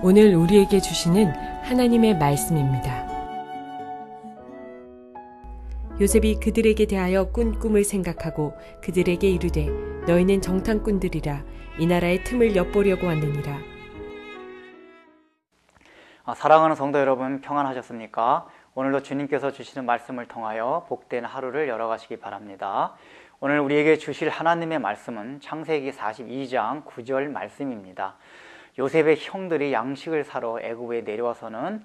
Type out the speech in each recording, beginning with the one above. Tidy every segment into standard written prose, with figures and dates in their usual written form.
오늘 우리에게 주시는 하나님의 말씀입니다. 요셉이 그들에게 대하여 꾼 꿈을 생각하고 그들에게 이르되 너희는 정탐꾼들이라 이 나라의 틈을 엿보려고 왔느니라. 사랑하는 성도 여러분, 평안하셨습니까? 오늘도 주님께서 주시는 말씀을 통하여 복된 하루를 열어가시기 바랍니다. 오늘 우리에게 주실 하나님의 말씀은 창세기 42장 9절 말씀입니다. 요셉의 형들이 양식을 사러 애굽에 내려와서는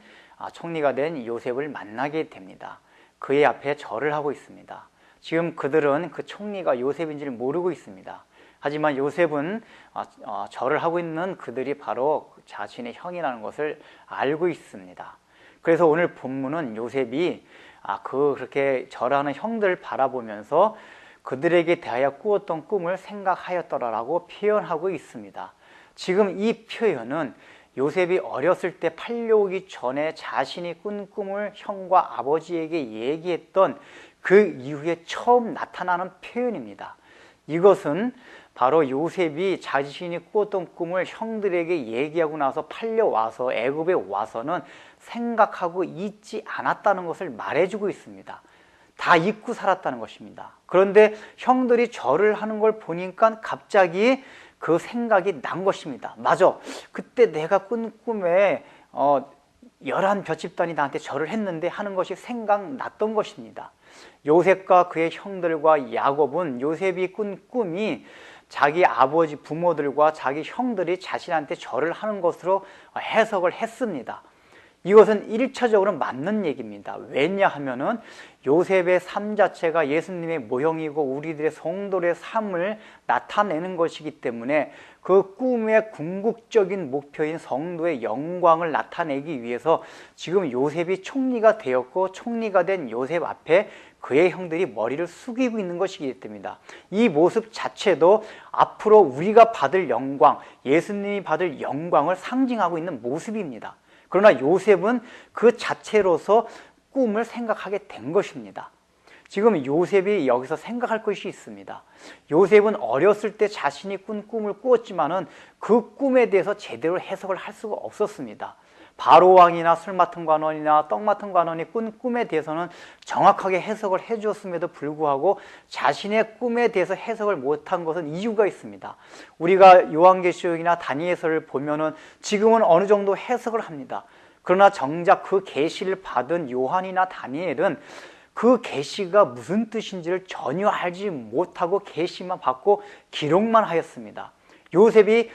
총리가 된 요셉을 만나게 됩니다. 그의 앞에 절을 하고 있습니다. 지금 그들은 그 총리가 요셉인지를 모르고 있습니다. 하지만 요셉은 절을 하고 있는 그들이 바로 자신의 형이라는 것을 알고 있습니다. 그래서 오늘 본문은 요셉이 그렇게 절하는 형들을 바라보면서 그들에게 대하여 꾸었던 꿈을 생각하였더라라고 표현하고 있습니다. 지금 이 표현은 요셉이 어렸을 때 팔려오기 전에 자신이 꾼 꿈을 형과 아버지에게 얘기했던 그 이후에 처음 나타나는 표현입니다. 이것은 바로 요셉이 자신이 꾸었던 꿈을 형들에게 얘기하고 나서 팔려와서 애굽에 와서는 생각하고 잊지 않았다는 것을 말해주고 있습니다. 다 잊고 살았다는 것입니다. 그런데 형들이 절을 하는 걸 보니까 갑자기 그 생각이 난 것입니다. 맞아, 그때 내가 꾼 꿈에 11 볏집단이 나한테 절을 했는데 하는 것이 생각났던 것입니다. 요셉과 그의 형들과 야곱은 요셉이 꾼 꿈이 자기 아버지 부모들과 자기 형들이 자신한테 절을 하는 것으로 해석을 했습니다. 이것은 1차적으로 맞는 얘기입니다. 왜냐하면은 요셉의 삶 자체가 예수님의 모형이고 우리들의 성도의 삶을 나타내는 것이기 때문에 그 꿈의 궁극적인 목표인 성도의 영광을 나타내기 위해서 지금 요셉이 총리가 되었고 총리가 된 요셉 앞에 그의 형들이 머리를 숙이고 있는 것이기 때문입니다. 이 모습 자체도 앞으로 우리가 받을 영광, 예수님이 받을 영광을 상징하고 있는 모습입니다. 그러나 요셉은 그 자체로서 꿈을 생각하게 된 것입니다. 지금 요셉이 여기서 생각할 것이 있습니다. 요셉은 어렸을 때 자신이 꾼 꿈을 꾸었지만은 그 꿈에 대해서 제대로 해석을 할 수가 없었습니다. 바로왕이나 술 맡은 관원이나 떡 맡은 관원이 꾼 꿈에 대해서는 정확하게 해석을 해주었음에도 불구하고 자신의 꿈에 대해서 해석을 못한 것은 이유가 있습니다. 우리가 요한계시록이나 다니엘서를 보면은 지금은 어느 정도 해석을 합니다. 그러나 정작 그 계시를 받은 요한이나 다니엘은 그 계시가 무슨 뜻인지를 전혀 알지 못하고 계시만 받고 기록만 하였습니다. 요셉이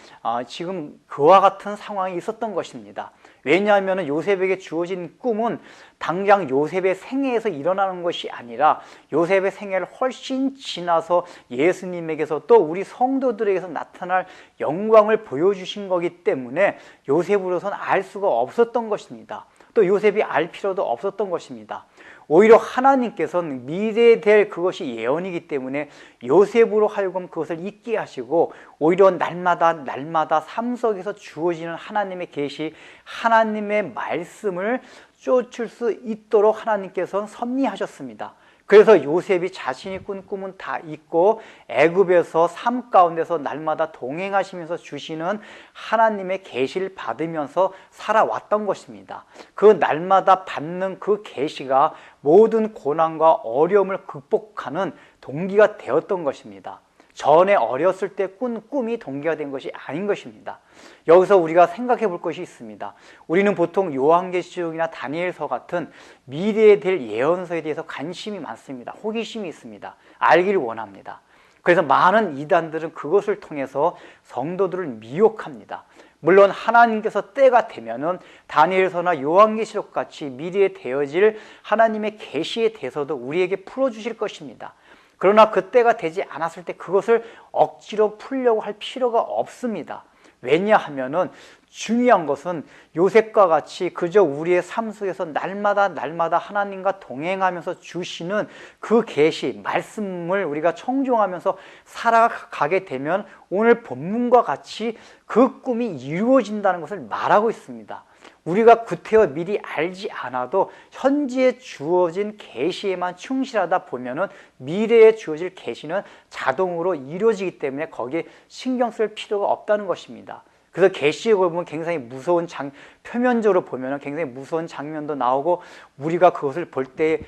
지금 그와 같은 상황이 있었던 것입니다. 왜냐하면 요셉에게 주어진 꿈은 당장 요셉의 생애에서 일어나는 것이 아니라 요셉의 생애를 훨씬 지나서 예수님에게서 또 우리 성도들에게서 나타날 영광을 보여주신 거기 때문에 요셉으로서는 알 수가 없었던 것입니다. 또 요셉이 알 필요도 없었던 것입니다. 오히려 하나님께서는 미래에 될 그것이 예언이기 때문에 요셉으로 하여금 그것을 잊게 하시고 오히려 날마다 삶 속에서 주어지는 하나님의 계시, 하나님의 말씀을 쫓을 수 있도록 하나님께서는 섭리하셨습니다. 그래서 요셉이 자신이 꾼 꿈은 다 잊고 애굽에서 삶 가운데서 날마다 동행하시면서 주시는 하나님의 계시를 받으면서 살아왔던 것입니다. 그 날마다 받는 그 계시가 모든 고난과 어려움을 극복하는 동기가 되었던 것입니다. 전에 어렸을 때 꾼 꿈이 동기가 된 것이 아닌 것입니다. 여기서 우리가 생각해 볼 것이 있습니다. 우리는 보통 요한계시록이나 다니엘서 같은 미래에 될 예언서에 대해서 관심이 많습니다. 호기심이 있습니다. 알기를 원합니다. 그래서 많은 이단들은 그것을 통해서 성도들을 미혹합니다. 물론 하나님께서 때가 되면은 다니엘서나 요한계시록 같이 미래에 되어질 하나님의 계시에 대해서도 우리에게 풀어주실 것입니다. 그러나 그때가 되지 않았을 때 그것을 억지로 풀려고 할 필요가 없습니다. 왜냐하면은 중요한 것은 요셉과 같이 그저 우리의 삶 속에서 날마다 하나님과 동행하면서 주시는 그 계시, 말씀을 우리가 청종하면서 살아가게 되면 오늘 본문과 같이 그 꿈이 이루어진다는 것을 말하고 있습니다. 우리가 구태여 미리 알지 않아도 현지에 주어진 계시에만 충실하다 보면은 미래에 주어질 계시는 자동으로 이루어지기 때문에 거기에 신경 쓸 필요가 없다는 것입니다. 그래서 계시록을 보면 굉장히 무서운 표면적으로 보면 굉장히 무서운 장면도 나오고 우리가 그것을 볼 때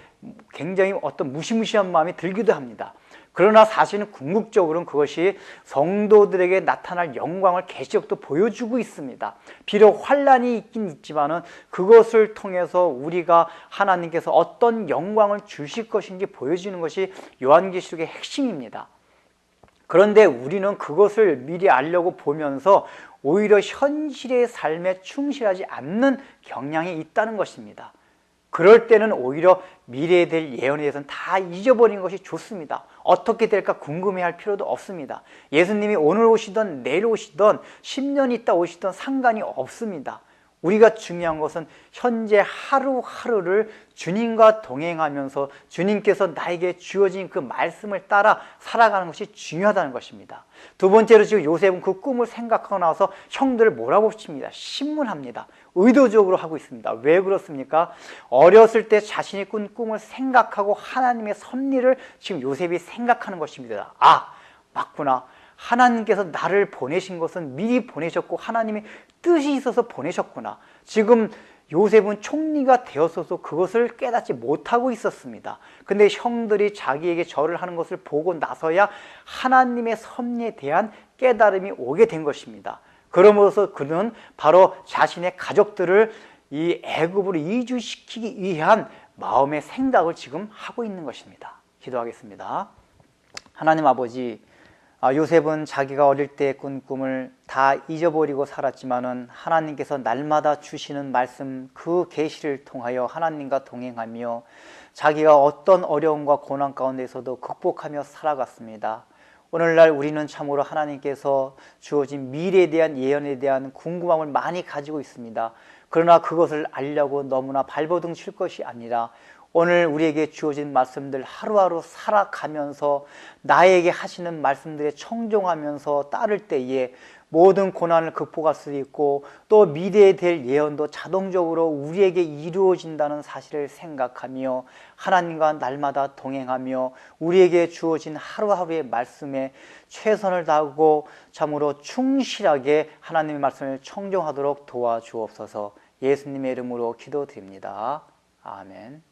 굉장히 어떤 무시무시한 마음이 들기도 합니다. 그러나 사실은 궁극적으로는 그것이 성도들에게 나타날 영광을 계시록도 보여주고 있습니다. 비록 환난이 있긴 있지만은 그것을 통해서 우리가 하나님께서 어떤 영광을 주실 것인지 보여주는 것이 요한계시록의 핵심입니다. 그런데 우리는 그것을 미리 알려고 보면서 오히려 현실의 삶에 충실하지 않는 경향이 있다는 것입니다. 그럴 때는 오히려 미래에 될 예언에 대해서는 다 잊어버리는 것이 좋습니다. 어떻게 될까 궁금해할 필요도 없습니다. 예수님이 오늘 오시던 내일 오시던 10년 있다 오시던 상관이 없습니다. 우리가 중요한 것은 현재 하루하루를 주님과 동행하면서 주님께서 나에게 주어진 그 말씀을 따라 살아가는 것이 중요하다는 것입니다. 두 번째로 지금 요셉은 그 꿈을 생각하고 나서 형들을 몰아붙입니다. 신문합니다. 의도적으로 하고 있습니다. 왜 그렇습니까? 어렸을 때 자신이 꾼 꿈을 생각하고 하나님의 섭리를 지금 요셉이 생각하는 것입니다. 아, 맞구나. 하나님께서 나를 보내신 것은 미리 보내셨고 하나님의 뜻이 있어서 보내셨구나. 지금 요셉은 총리가 되었어도 그것을 깨닫지 못하고 있었습니다. 근데 형들이 자기에게 절을 하는 것을 보고 나서야 하나님의 섭리에 대한 깨달음이 오게 된 것입니다. 그러면서 그는 바로 자신의 가족들을 이 애굽으로 이주시키기 위한 마음의 생각을 지금 하고 있는 것입니다. 기도하겠습니다. 하나님 아버지, 요셉은 자기가 어릴 때 꾼 꿈을 다 잊어버리고 살았지만은 하나님께서 날마다 주시는 말씀 그 계시를 통하여 하나님과 동행하며 자기가 어떤 어려움과 고난 가운데서도 극복하며 살아갔습니다. 오늘날 우리는 참으로 하나님께서 주어진 미래에 대한 예언에 대한 궁금함을 많이 가지고 있습니다. 그러나 그것을 알려고 너무나 발버둥 칠 것이 아니라 오늘 우리에게 주어진 말씀들 하루하루 살아가면서 나에게 하시는 말씀들에 청종하면서 따를 때에 모든 고난을 극복할 수 있고 또 미래에 될 예언도 자동적으로 우리에게 이루어진다는 사실을 생각하며 하나님과 날마다 동행하며 우리에게 주어진 하루하루의 말씀에 최선을 다하고 참으로 충실하게 하나님의 말씀을 청종하도록 도와주옵소서. 예수님의 이름으로 기도드립니다. 아멘.